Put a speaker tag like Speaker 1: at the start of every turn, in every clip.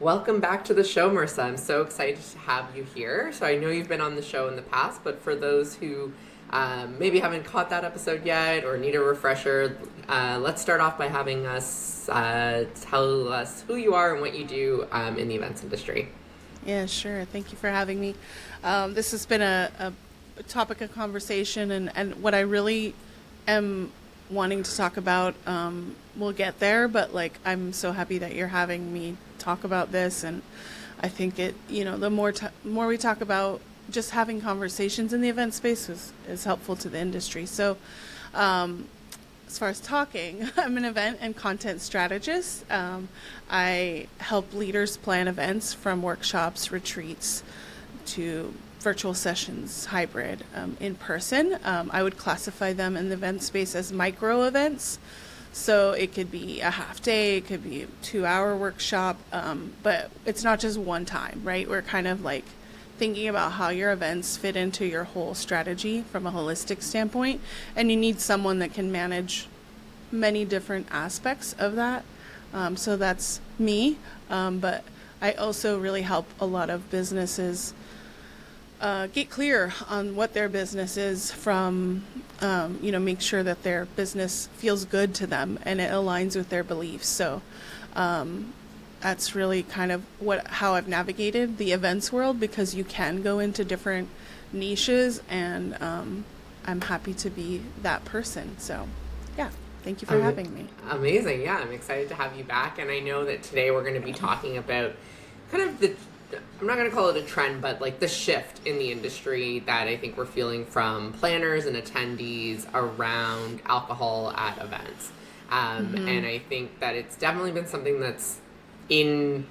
Speaker 1: Welcome back to the show, Marissa. I'm so excited to have you here. So I know you've been on the show in the past, but for those who maybe haven't caught that episode yet or need a refresher, let's start off by having us tell us who you are and what you do in the events industry.
Speaker 2: Yeah, sure. Thank you for having me. This has been a topic of conversation, and what I really am wanting to talk about, we'll get there, but like I'm so happy that you're having me talk about this, and I think the more we talk about just having conversations in the event space is helpful to the industry. So as far as talking, I'm an event and content strategist. I help leaders plan events from workshops, retreats, to virtual sessions, hybrid, in person. I would classify them in the event space as micro events. So it could be a half day, it could be a 2-hour workshop, but it's not just one time, right? We're kind of like thinking about how your events fit into your whole strategy from a holistic standpoint, and you need someone that can manage many different aspects of that. So that's me, but I also really help a lot of businesses get clear on what their business is from, make sure that their business feels good to them and it aligns with their beliefs. So that's really kind of how I've navigated the events world, because you can go into different niches, and I'm happy to be that person. So yeah, thank you for having me.
Speaker 1: Amazing. Yeah, I'm excited to have you back. And I know that today we're going to be talking about kind of I'm not going to call it a trend, but like the shift in the industry that I think we're feeling from planners and attendees around alcohol at events. And I think that it's definitely been something that's in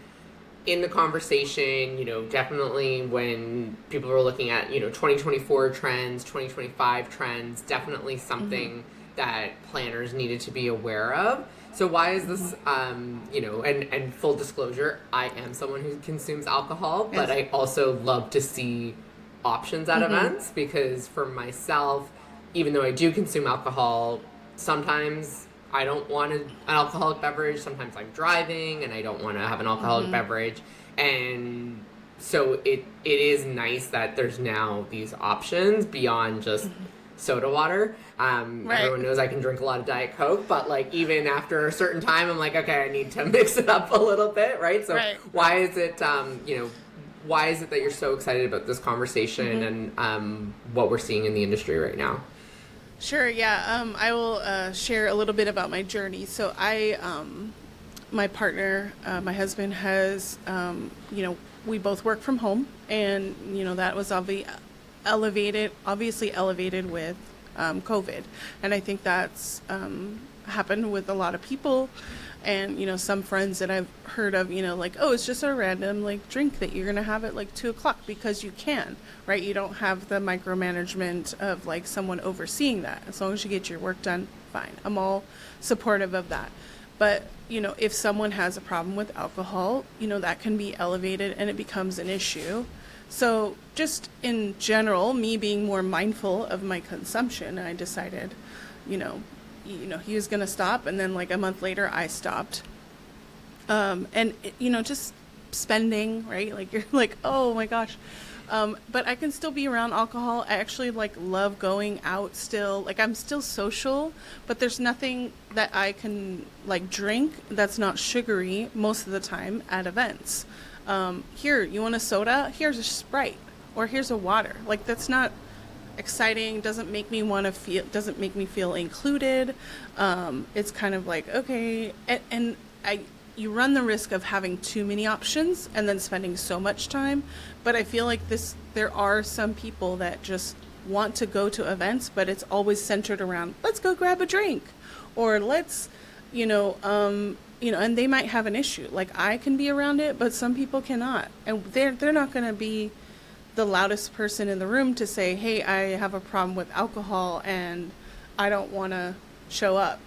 Speaker 1: the conversation, definitely when people were looking at, 2024 trends, 2025 trends, definitely something that planners needed to be aware of. So why is this, and full disclosure, I am someone who consumes alcohol, but I also love to see options at events, because for myself, even though I do consume alcohol, sometimes I don't want an alcoholic beverage. Sometimes I'm driving and I don't want to have an alcoholic beverage. And so it is nice that there's now these options beyond just soda water. Right. Everyone knows I can drink a lot of Diet Coke, but like even after a certain time, I'm like, okay, I need to mix it up a little bit, right? So why is it, why is it that you're so excited about this conversation and what we're seeing in the industry right now?
Speaker 2: Sure, yeah. I will share a little bit about my journey. So my partner, my husband has, we both work from home, and, that was obviously elevated with COVID. And I think that's happened with a lot of people. And, some friends that I've heard of, like, oh, it's just a random like drink that you're going to have at like 2:00 because you can, right? You don't have the micromanagement of like someone overseeing that. As long as you get your work done, fine. I'm all supportive of that. But, if someone has a problem with alcohol, that can be elevated and it becomes an issue. So just in general, me being more mindful of my consumption, I decided, he was going to stop. And then like a month later, I stopped. And, just spending, right? Like you're like, oh my gosh. But I can still be around alcohol. I actually like love going out still. Like I'm still social, but there's nothing that I can like drink that's not sugary most of the time at events. Here, you want a soda? Here's a Sprite, or here's a water. Like that's not exciting. Doesn't make me feel included. It's kind of like, okay. And you run the risk of having too many options and then spending so much time. But I feel like there are some people that just want to go to events, but it's always centered around, let's go grab a drink, or let's, and they might have an issue. Like I can be around it, but some people cannot. And they're not going to be the loudest person in the room to say, hey, I have a problem with alcohol and I don't want to show up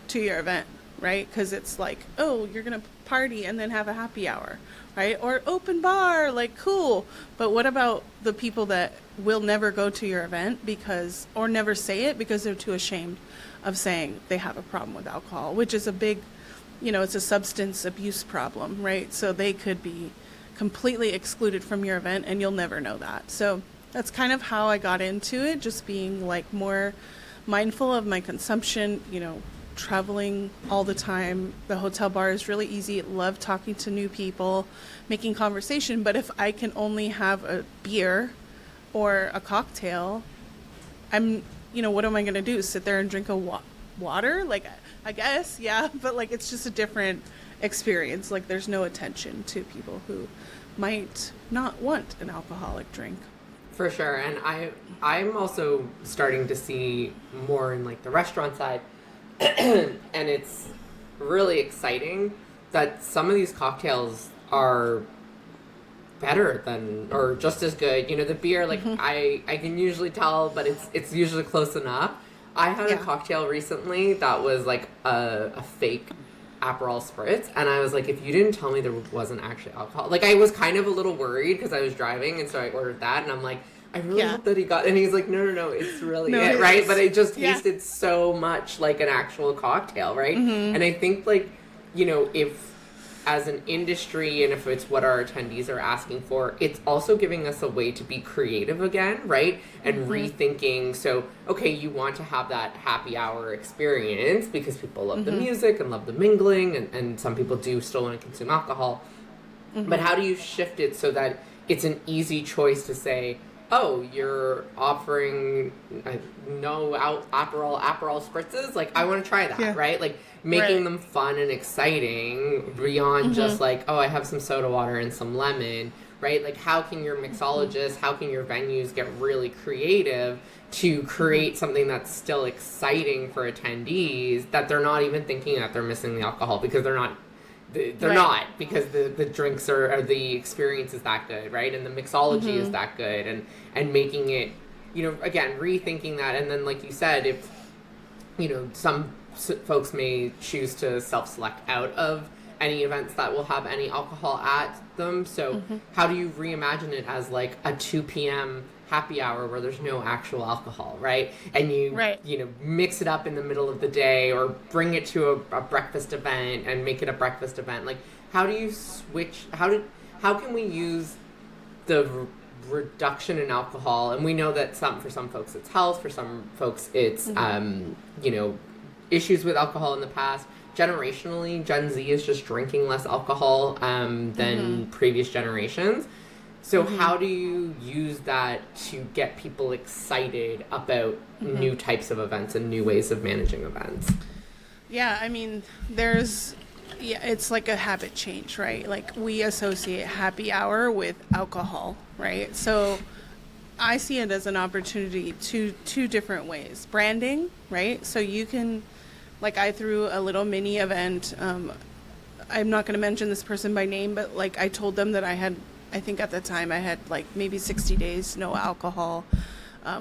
Speaker 2: to your event. Right? Because it's like, oh, you're going to party and then have a happy hour, right? Or open bar, like, cool. But what about the people that will never go to your event or never say it because they're too ashamed of saying they have a problem with alcohol, which is a big it's a substance abuse problem, right? So they could be completely excluded from your event and you'll never know that. So that's kind of how I got into it, just being like more mindful of my consumption, traveling all the time. The hotel bar is really easy. Love talking to new people, making conversation. But if I can only have a beer or a cocktail, what am I going to do? Sit there and drink water? Like, I guess, yeah. But like, it's just a different experience. Like, there's no attention to people who might not want an alcoholic drink.
Speaker 1: For sure. And I'm also starting to see more in like the restaurant side. And it's really exciting that some of these cocktails are better than, or just as good. The beer, like I can usually tell, but it's usually close enough. I had a cocktail recently that was like a fake Aperol Spritz, and I was like, if you didn't tell me there wasn't actually alcohol, like I was kind of a little worried because I was driving, and so I ordered that, and I'm like, I really hope that he got, and he's like, no, it's really it, right? But it just tasted so much like an actual cocktail, right? And I think like, if as an industry and if it's what our attendees are asking for, it's also giving us a way to be creative again, right? And rethinking. So, okay, you want to have that happy hour experience because people love the music and love the mingling, and some people do still want to consume alcohol. But how do you shift it so that it's an easy choice to say, oh, you're offering no Aperol spritzes? Like, I want to try that, right? Like, making them fun and exciting beyond just like, oh, I have some soda water and some lemon, right? Like, how can your mixologists, how can your venues get really creative to create something that's still exciting for attendees, that they're not even thinking that they're missing the alcohol because they're not. They're not, because the drinks or the experience is that good, right? And the mixology is that good, and making it, again, rethinking that. And then, like you said, if, some folks may choose to self-select out of any events that will have any alcohol at them. So how do you reimagine it as like a 2 p.m. happy hour where there's no actual alcohol, right? And you mix it up in the middle of the day, or bring it to a breakfast event and make it a breakfast event. Like, how do you switch? How can we use the reduction in alcohol? And we know that for some folks it's health, for some folks it's issues with alcohol in the past. Generationally, Gen Z is just drinking less alcohol than previous generations. So how do you use that to get people excited about new types of events and new ways of managing events?
Speaker 2: Yeah, I mean, it's like a habit change, right? Like, we associate happy hour with alcohol, right? So I see it as an opportunity two different ways. Branding, right? So you can, like, I threw a little mini event. I'm not going to mention this person by name, but like, I told them that I think at the time I had like maybe 60 days, no alcohol.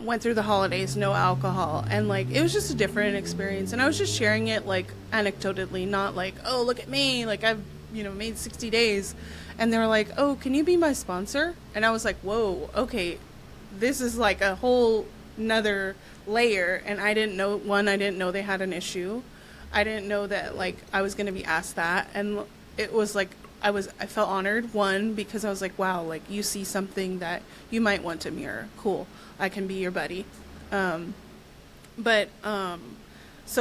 Speaker 2: Went through the holidays, no alcohol. And like, it was just a different experience. And I was just sharing it like anecdotally, not like, oh, look at me, like I've, made 60 days. And they were like, oh, can you be my sponsor? And I was like, whoa, okay, this is like a whole nother layer. And I didn't know they had an issue. I didn't know that like I was going to be asked that. And it was like, I felt honored, one, because I was like, wow, like, you see something that you might want to mirror. Cool. I can be your buddy. So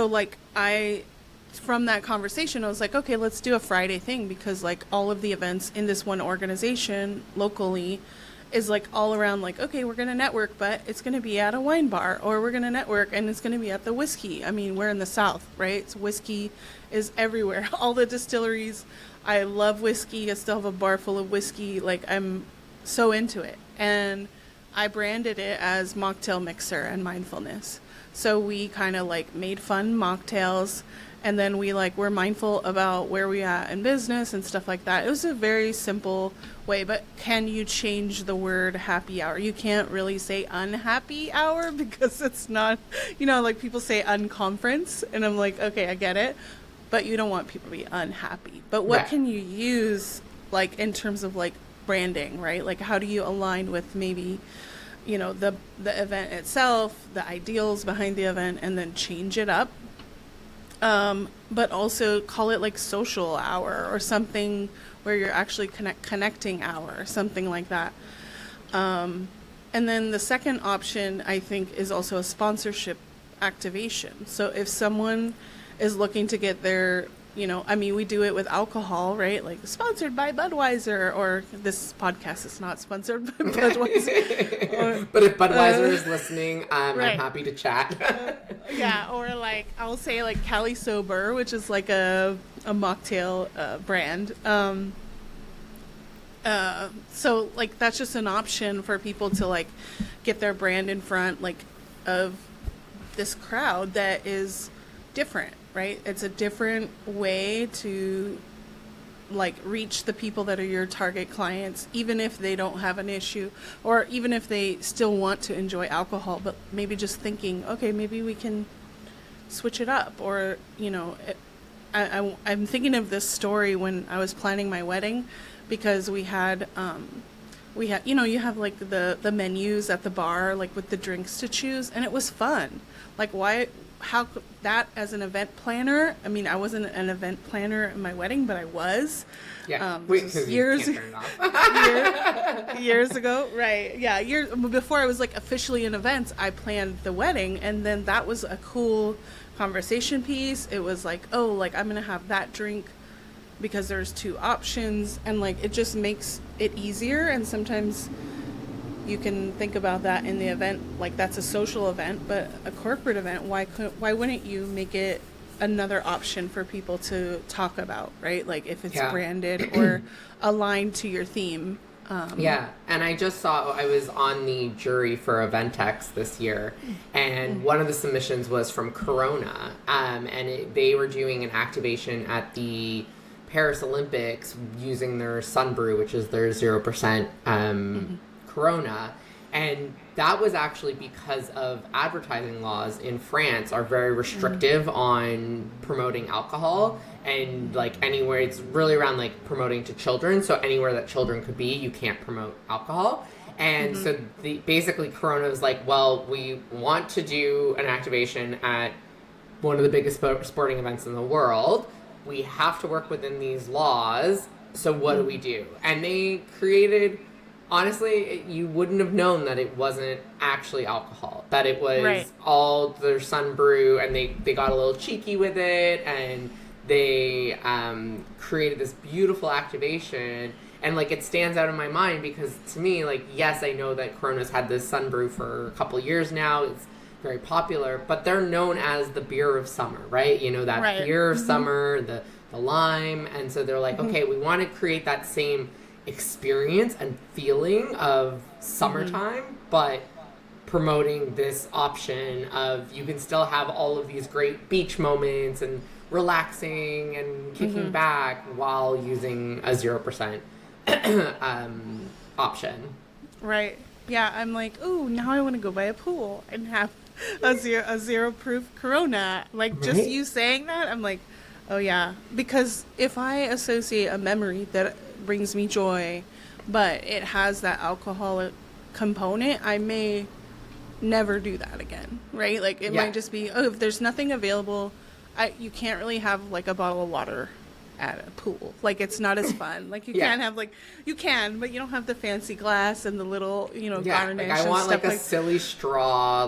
Speaker 2: like, from that conversation, I was like, okay, let's do a Friday thing, because like all of the events in this one organization locally is like all around like, okay, we're going to network, but it's going to be at a wine bar, or we're going to network and it's going to be at the whiskey. I mean, we're in the South, right? So whiskey is everywhere. All the distilleries. I love whiskey. I still have a bar full of whiskey. Like, I'm so into it. And I branded it as Mocktail Mixer and Mindfulness. So we kind of like made fun mocktails, and then we're mindful about where we at in business and stuff like that. It was a very simple way, but can you change the word happy hour? You can't really say unhappy hour, because it's not, like people say unconference, and I'm like, okay, I get it. But you don't want people to be unhappy. But what can you use, like, in terms of, like, branding, right? Like, how do you align with maybe, the event itself, the ideals behind the event, and then change it up? But also call it like social hour or something where you're actually connecting hour or something like that. And then the second option, I think, is also a sponsorship activation. So if someone is looking to get their, I mean, we do it with alcohol, right? Like sponsored by Budweiser, or this podcast is not sponsored by Budweiser.
Speaker 1: But if Budweiser is listening, I'm
Speaker 2: Right.
Speaker 1: happy to chat.
Speaker 2: Yeah, or like I'll say like Cali Sober, which is like a mocktail brand. So like that's just an option for people to like get their brand in front like of this crowd that is different, right? It's a different way to like reach the people that are your target clients, even if they don't have an issue, or even if they still want to enjoy alcohol, but maybe just thinking, okay, maybe we can switch it up. Or I'm thinking of this story when I was planning my wedding, because we had you have like the menus at the bar, like with the drinks to choose, and it was fun. Like how that as an event planner, I mean, I wasn't an event planner in my wedding, but I was.
Speaker 1: Yeah.
Speaker 2: Years
Speaker 1: you can't turn it off.
Speaker 2: years ago, right? Yeah, years before I was like officially in events, I planned the wedding, and then that was a cool conversation piece. It was like, oh, like I'm gonna have that drink because there's two options, and like it just makes it easier. And sometimes you can think about that in the event, like that's a social event, but a corporate event, why wouldn't you make it another option for people to talk about, right? Like if it's branded or aligned to your theme.
Speaker 1: Yeah, and I just saw, I was on the jury for Eventex this year, and one of the submissions was from Corona, and they were doing an activation at the Paris Olympics using their Sunbrew, which is their 0% Corona, and that was actually because of advertising laws in France are very restrictive on promoting alcohol, and like anywhere, it's really around like promoting to children, so anywhere that children could be, you can't promote alcohol. And so basically Corona was like, well, we want to do an activation at one of the biggest sporting events in the world. We have to work within these laws, so what do we do? And they created, honestly, you wouldn't have known that it wasn't actually alcohol, that it was all their Sunbrew, and they got a little cheeky with it, and they created this beautiful activation. And like it stands out in my mind because to me, like, yes, I know that Corona's had this Sunbrew for a couple years now. It's very popular, but they're known as the beer of summer, right? You know, that beer of summer, the lime. And so they're like, okay, we want to create that same experience and feeling of summertime, but promoting this option of you can still have all of these great beach moments and relaxing and kicking back while using a 0% option.
Speaker 2: Right. Yeah, I'm like, ooh, now I want to go by a pool and have a zero proof Corona. Like just you saying that, I'm like, oh yeah. Because if I associate a memory that brings me joy, but it has that alcoholic component, I may never do that again, right? Like it might just be, oh, if there's nothing available, you can't really have like a bottle of water at a pool. Like it's not as fun. Like you can't have like, you can, but you don't have the fancy glass and the little, garnish.
Speaker 1: Like I want like a silly straw,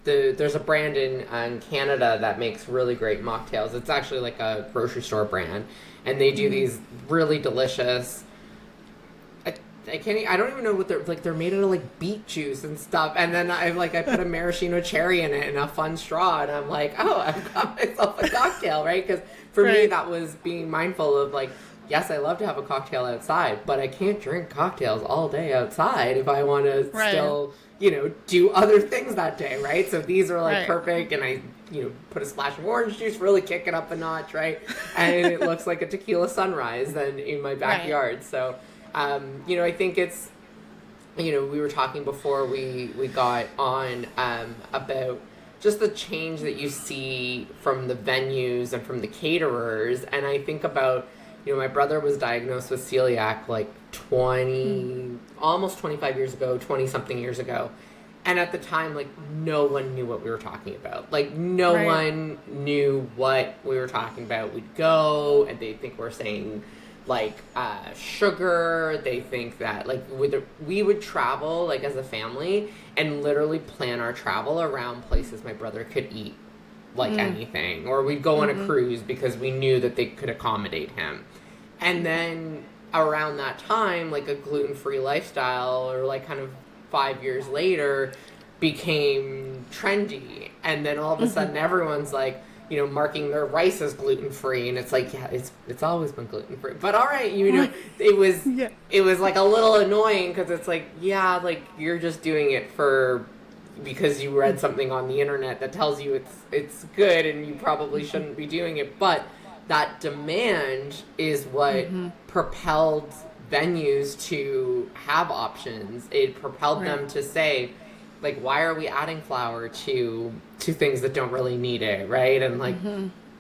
Speaker 1: there's a brand in Canada that makes really great mocktails. It's actually like a grocery store brand, and they do these really delicious. I don't even know what they're made out of like beet juice and stuff, and then I put a maraschino cherry in it and a fun straw, and I'm like, oh, I've got myself a cocktail, right? Because for me that was being mindful of like, yes, I love to have a cocktail outside, but I can't drink cocktails all day outside if I want to still do other things that day, right? So these are like perfect, and I put a splash of orange juice, really kick it up a notch, right? And it looks like a tequila sunrise then in my backyard. So I think it's, we were talking before we got on about just the change that you see from the venues and from the caterers. And I think about, my brother was diagnosed with celiac like almost 25 years ago, 20 something years ago. And at the time, like, no one knew what we were talking about. Like, no
Speaker 2: Right.
Speaker 1: one knew what we were talking about. We'd go, and they'd think we're saying, like, sugar. They think that, like, we would travel, like, as a family, and literally plan our travel around places my brother could eat, like, anything. Or we'd go on a cruise because we knew that they could accommodate him. And then around that time, like, a gluten-free lifestyle, or, like, kind of 5 years later, became trendy. And then all of a sudden everyone's like, you know, marking their rice as gluten-free, and it's like, yeah, it's always been gluten-free, but all right, you know, it was it was like a little annoying, because it's like, yeah, like, you're just doing it because you read something on the internet that tells you it's good, and you probably shouldn't be doing it. But that demand is what propelled venues to have options. It propelled them to say, like, why are we adding flour to things that don't really need it, right? And like,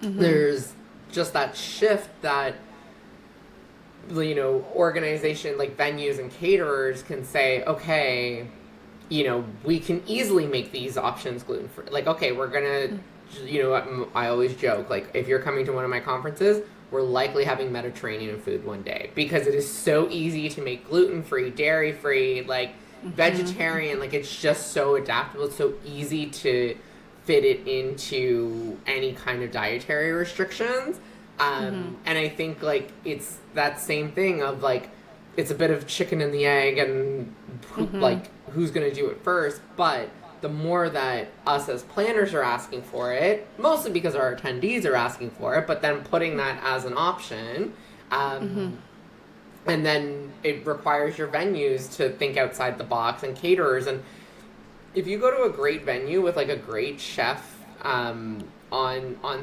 Speaker 1: there's just that shift that, you know, organization, like venues and caterers can say, okay, you know, we can easily make these options gluten-free. Like, okay, we're gonna, you know, I always joke, like, if you're coming to one of my conferences, we're likely having Mediterranean food one day, because it is so easy to make gluten-free, dairy-free, like, vegetarian. Like, it's just so adaptable. It's so easy to fit it into any kind of dietary restrictions. And I think, like, it's that same thing of, like, it's a bit of chicken and the egg, and like, who's going to do it first. But the more that us as planners are asking for it, mostly because our attendees are asking for it, but then putting that as an option, and then it requires your venues to think outside the box, and caterers. And if you go to a great venue with, like, a great chef on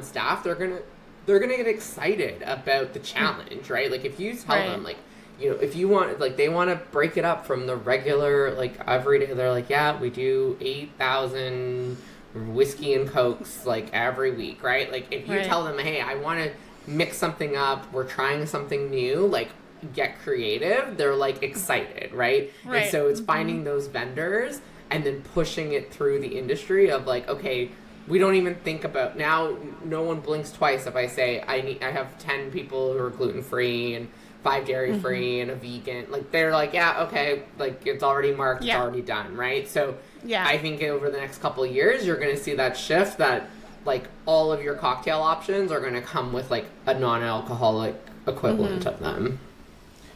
Speaker 1: staff, they're gonna get excited about the challenge, right? Like, if you tell them, like, you know, if you want, like, they want to break it up from the regular, like, every day, they're like, yeah, we do 8,000 whiskey and cokes, like, every week, right? Like, if you tell them, hey, I want to mix something up, we're trying something new, like, get creative, they're, like, excited, right? And so it's finding those vendors and then pushing it through the industry of, like, okay, we don't even think about, now no one blinks twice if I say I have 10 people who are gluten-free and 5 dairy-free and a vegan. Like, they're like, yeah, okay, like, it's already marked, it's already done, right? So I think over the next couple of years, you're going to see that shift, that, like, all of your cocktail options are going to come with, like, a non-alcoholic equivalent of them.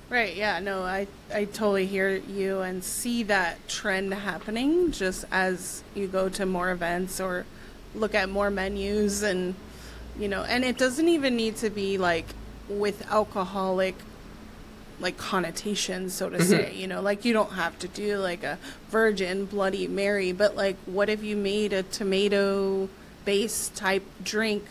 Speaker 2: Right, yeah, no, I totally hear you and see that trend happening just as you go to more events or look at more menus, and, you know, and it doesn't even need to be, like, with alcoholic, like, connotations, so to say, you know, like, you don't have to do, like, a virgin Bloody Mary, but, like, what if you made a tomato-based type drink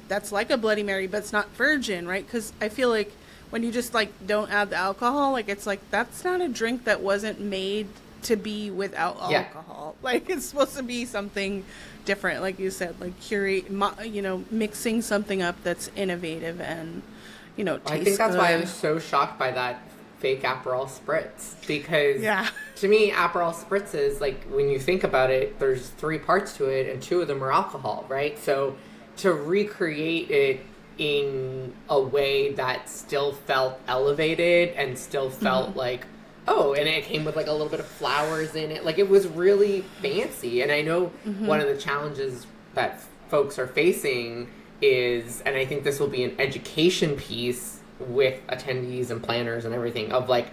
Speaker 2: that's like a Bloody Mary, but it's not virgin, right? Because I feel like when you just, like, don't add the alcohol, like, it's like, that's not a drink that wasn't made to be without alcohol. Like, it's supposed to be something different, like you said, like, curate, you know, mixing something up that's innovative and, you know, tastes
Speaker 1: I think that's
Speaker 2: good.
Speaker 1: why I was so shocked by that fake Aperol Spritz, because to me, Aperol Spritz is, like, when you think about it, there's 3 parts to it, and 2 of them are alcohol, right? So to recreate it in a way that still felt elevated and still felt like, oh, and it came with, like, a little bit of flowers in it. Like, it was really fancy. And I know one of the challenges that folks are facing is, and I think this will be an education piece with attendees and planners and everything, of, like,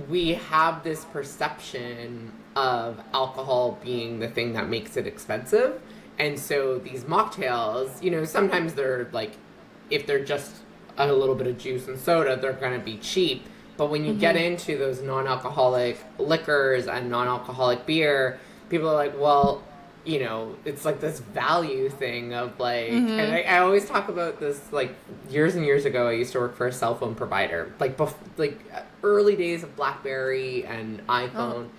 Speaker 1: we have this perception of alcohol being the thing that makes it expensive. And so these mocktails, you know, sometimes they're, like, if they're just a little bit of juice and soda, they're going to be cheap. But when you get into those non-alcoholic liquors and non-alcoholic beer, people are like, well, you know, it's like this value thing of, like, and I always talk about this, like, years and years ago, I used to work for a cell phone provider, like, early days of BlackBerry and iPhone.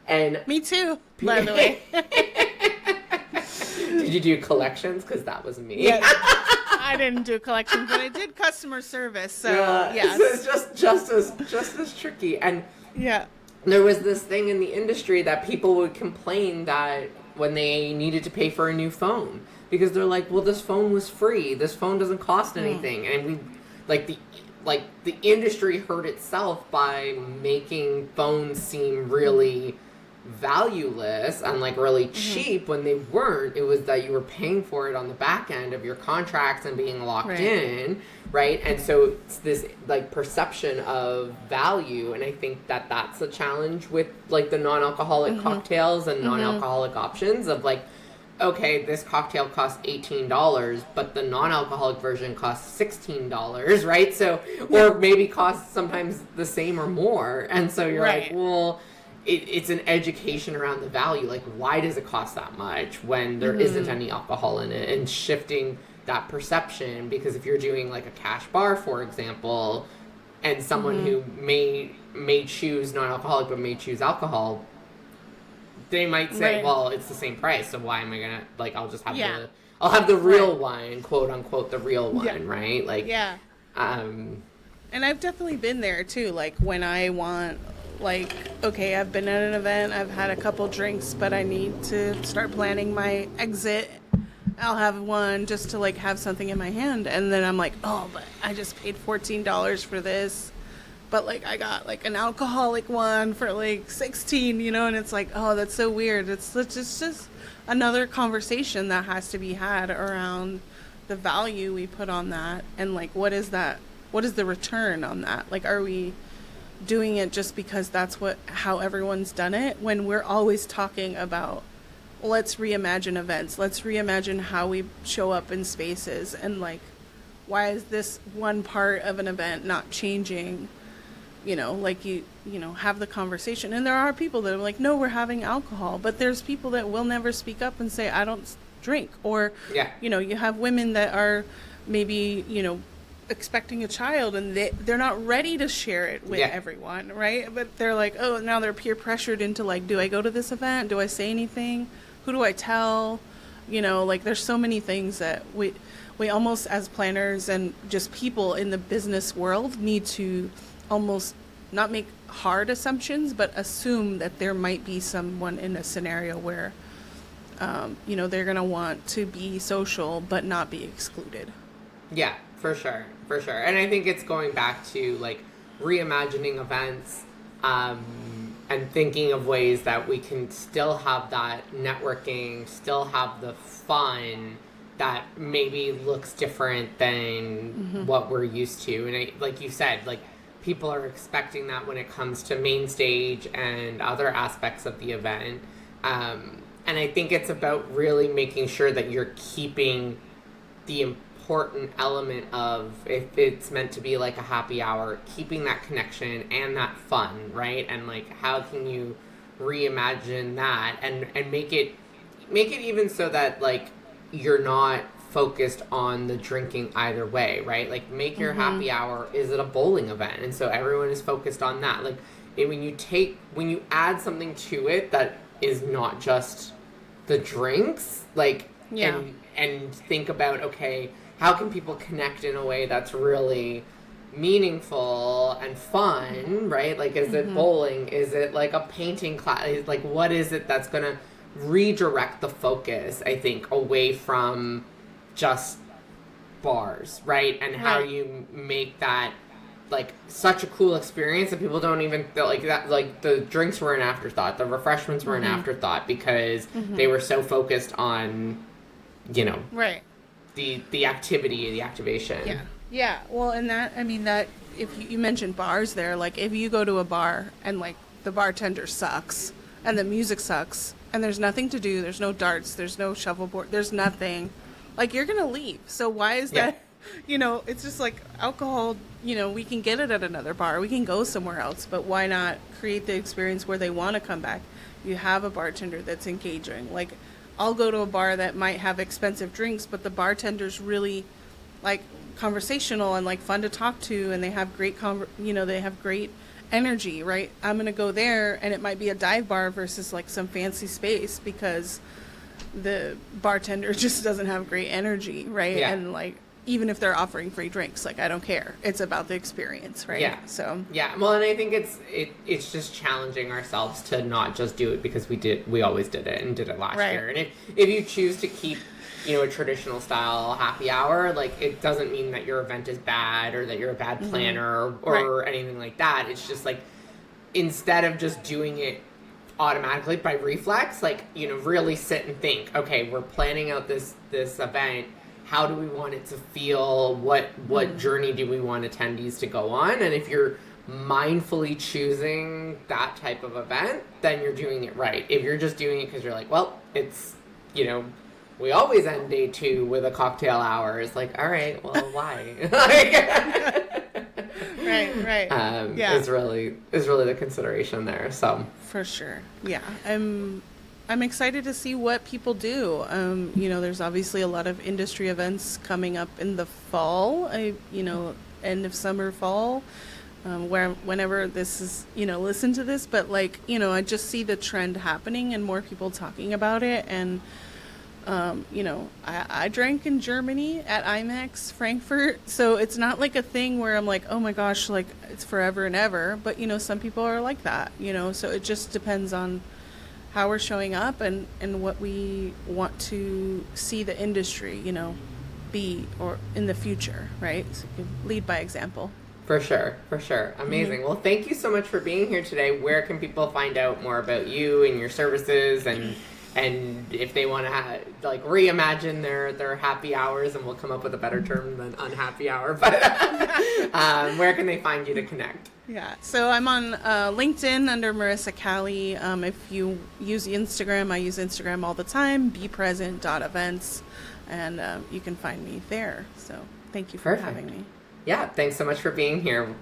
Speaker 1: And
Speaker 2: me too, by the way.
Speaker 1: Did you do collections? Because that was me.
Speaker 2: Yeah, I didn't do collections, but I did customer service. So
Speaker 1: So it's just as tricky. And there was this thing in the industry that people would complain that when they needed to pay for a new phone, because they're like, well, this phone was free. This phone doesn't cost anything. And we, the industry hurt itself by making phones seem really valueless and like really cheap when they weren't. It was that you were paying for it on the back end of your contracts and being locked in, right? And so it's this like perception of value, and I think that that's a challenge with like the non-alcoholic cocktails and non-alcoholic options of like, okay, this cocktail costs $18, but the non-alcoholic version costs $16, right? So, or maybe costs sometimes the same or more. And so you're like, well, it's an education around the value. Like, why does it cost that much when there isn't any alcohol in it? And shifting that perception, because if you're doing like a cash bar, for example, and someone who may choose non-alcoholic but may choose alcohol, they might say, well, it's the same price, so why am I gonna, like, I'll just have I'll have the real wine, quote unquote, the real wine, right? Like, and
Speaker 2: I've definitely been there too, like when I want, like, okay, I've been at an event, I've had a couple drinks, but I need to start planning my exit. I'll have one just to like have something in my hand, and then I'm like, oh, but I just paid $14 for this. But, like, I got, like, an alcoholic one for, like, 16, you know? And it's like, oh, that's so weird. It's just another conversation that has to be had around the value we put on that. And, like, what is that? What is the return on that? Like, are we doing it just because that's how everyone's done it? When we're always talking about, let's reimagine events. Let's reimagine how we show up in spaces. And, like, why is this one part of an event not changing? You know, like you know, have the conversation. And there are people that are like, no, we're having alcohol. But there's people that will never speak up and say, I don't drink. Or, you know, you have women that are maybe, you know, expecting a child and they're not ready to share it with everyone, right? But they're like, oh, now they're peer pressured into like, do I go to this event? Do I say anything? Who do I tell? You know, like there's so many things that we almost as planners and just people in the business world need to almost not make hard assumptions, but assume that there might be someone in a scenario where, you know, they're going to want to be social but not be excluded.
Speaker 1: Yeah, for sure. For sure. And I think it's going back to like reimagining events, and thinking of ways that we can still have that networking, still have the fun that maybe looks different than what we're used to. And like you said, like, people are expecting that when it comes to main stage and other aspects of the event. And I think it's about really making sure that you're keeping the important element of, if it's meant to be like a happy hour, keeping that connection and that fun, right? And like, how can you reimagine that and make it even so that like you're not focused on the drinking either way, right? Like, make your happy hour, is it a bowling event? And so everyone is focused on that. Like, when you add something to it that is not just the drinks, like, and think about, okay, how can people connect in a way that's really meaningful and fun, right? Like, is it bowling? Is it like a painting class? Like, what is it that's going to redirect the focus, I think, away from just bars, right? And how you make that like such a cool experience that people don't even feel like that, like the drinks were an afterthought, the refreshments were an afterthought, because they were so focused on, you know, the activity, the activation.
Speaker 2: Well, and that, I mean, that if you mentioned bars there, like if you go to a bar and like the bartender sucks and the music sucks and there's nothing to do, there's no darts, there's no shuffleboard, there's nothing, like, you're gonna leave. So why is that? You know, it's just like alcohol, you know, we can get it at another bar, we can go somewhere else, but why not create the experience where they want to come back? You have a bartender that's engaging. Like, I'll go to a bar that might have expensive drinks, but the bartender's really like conversational and like fun to talk to, and they have great they have great energy, right? I'm gonna go there, and it might be a dive bar versus like some fancy space because the bartender just doesn't have great energy, right? And like, even if they're offering free drinks, like I don't care. It's about the experience, right?
Speaker 1: Yeah.
Speaker 2: So
Speaker 1: yeah, well, and I think it's just challenging ourselves to not just do it because we always did it and did it last
Speaker 2: Right.
Speaker 1: year. And if you choose to keep, a traditional style happy hour, like it doesn't mean that your event is bad or that you're a bad planner or anything like that. It's just like, instead of just doing it automatically by reflex, like, really sit and think, okay, we're planning out this event. How do we want it to feel? What journey do we want attendees to go on? And if you're mindfully choosing that type of event, then you're doing it right. If you're just doing it because you're like, well, it's, we always end day 2 with a cocktail hour. It's like, all right, well, why?
Speaker 2: right.
Speaker 1: Is really the consideration there. So
Speaker 2: for sure. Yeah. I'm excited to see what people do. There's obviously a lot of industry events coming up in the fall, end of summer, fall, whenever this is, listen to this, but I just see the trend happening and more people talking about it. And, I drank in Germany at IMAX Frankfurt. So it's not like a thing where I'm like, oh my gosh, like it's forever and ever. But, some people are like that, so it just depends on how we're showing up and what we want to see the industry, be or in the future, right? So you can lead by example.
Speaker 1: For sure. Amazing. Well, thank you so much for being here today. Where can people find out more about you and your services, and if they want to reimagine their happy hours, and we'll come up with a better term than unhappy hour, but where can they find you to connect?
Speaker 2: Yeah, so I'm on LinkedIn under Marisa Cali. If you use Instagram, I use Instagram all the time, bepresent.events, and you can find me there. So thank you for having me.
Speaker 1: Yeah, thanks so much for being here.